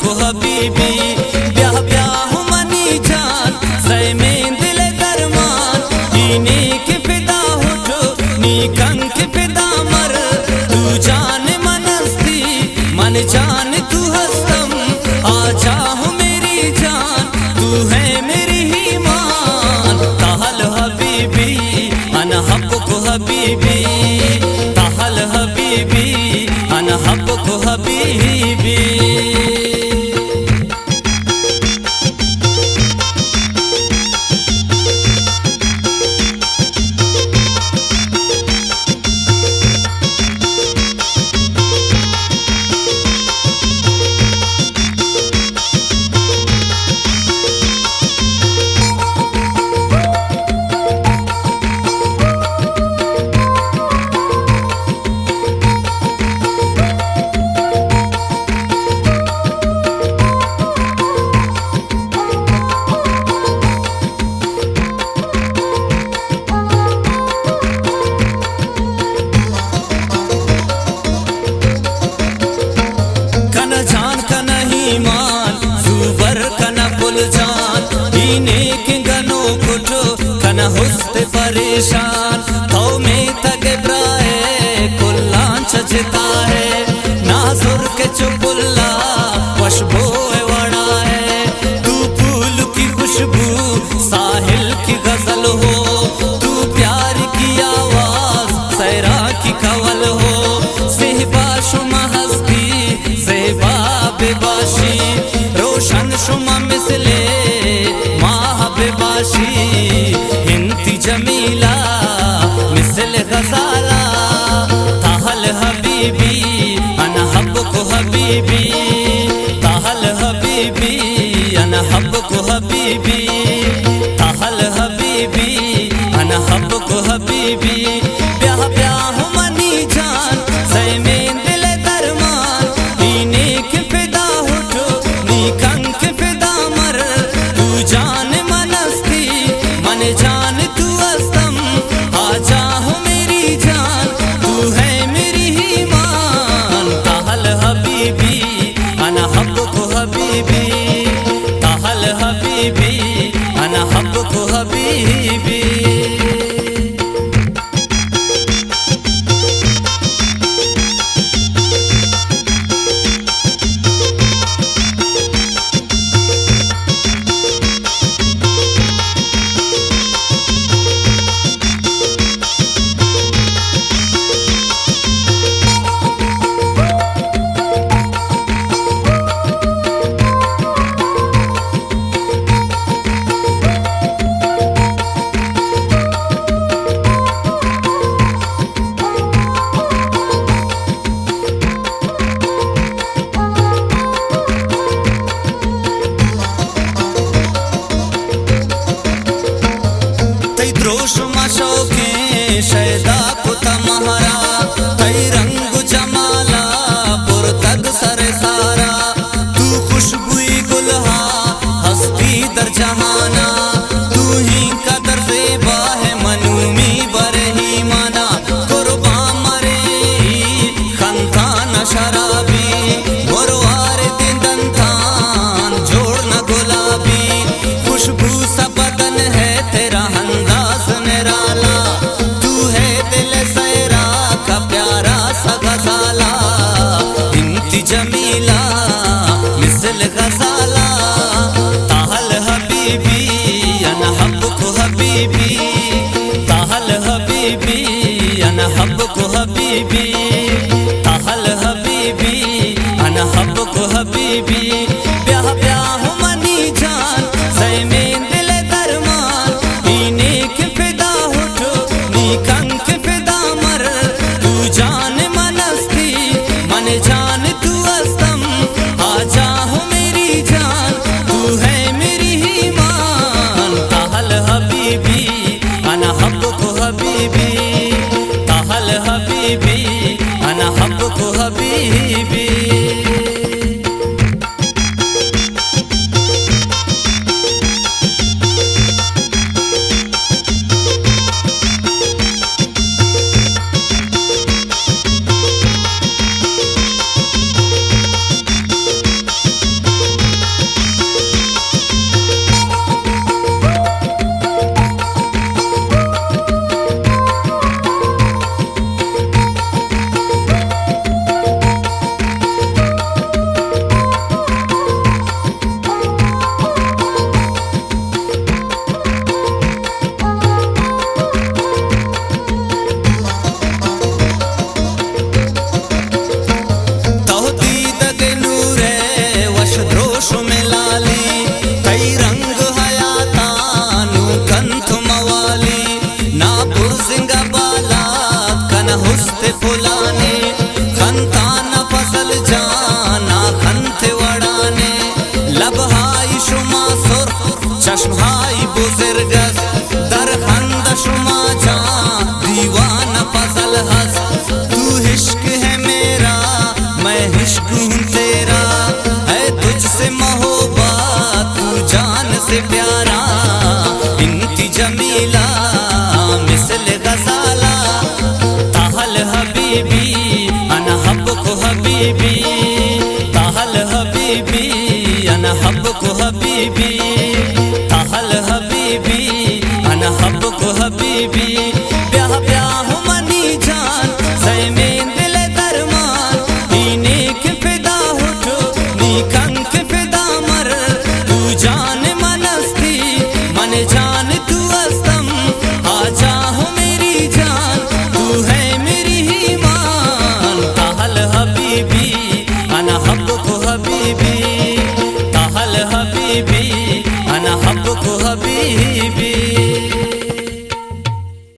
को हबीबी ब्याह ब्याह मनी जान सै में दिल दरमान ईने के फिदा होठो नी कंक फिदा मर तू जान मनस्ती मन जान तू हस्तम आ जाओ मेरी जान तू है मेरी ही मान ताहल हबीबी अना हब को हबीबी ताहल हबीबी अना हब को हबीबी कना हुस्ते परेशान तो में तक ब्राए कुल्लान चजता है नाजुर के चुपुल्ला खुशबू वड़ा है तू फूल की खुशबू साहिल की गजल हो तू प्यार की आवाज सैरा की कवल हो सेहबा शुमा हस्ती सेहबा बेबाशी रोशन शुमा मिसले माह बेबाशी जमीला मिसल गजाला ताहल हबीबी अना हब को हबीबी ताहल हबीबी अना हब को हबीबी ताहल हबीबी अना हब को हबीबी ब्याह ब्याह मनी जान सै में दिल दरमान ईने के फिदा होठो नी कंक फिदा मर तू जान मनस्ती मन जान ताहल हबीबी अना हब को हबीबी। चश्माई बुजुर्गस दर खंदश माझा दीवाना फजल हस। तू इश्क है मेरा मैं इश्क हूँ तेरा, है तुझसे मोहब्बत तू जान से प्यारा। बिनती जमीला मिसल गजाला ताहल हबीबी अना हब्बुक हबीबी, ताहल हबीबी अना हब्बुक हबीबी, ताहल हबीबी अना हब्बुक हबीबी। ब्याह ब्याह मनी जान ज़ैमें दिल दरमान इने के फिदा उठो नी कंक फिदा मर। तू जान मनस्ती मन जान तू अस्तम आजा हो मेरी जान तू है मेरी ही मान। ताहल हबीबी अना हब्बुक हबीबी, ताहल हबीबी अना हब्बुक हबीबी।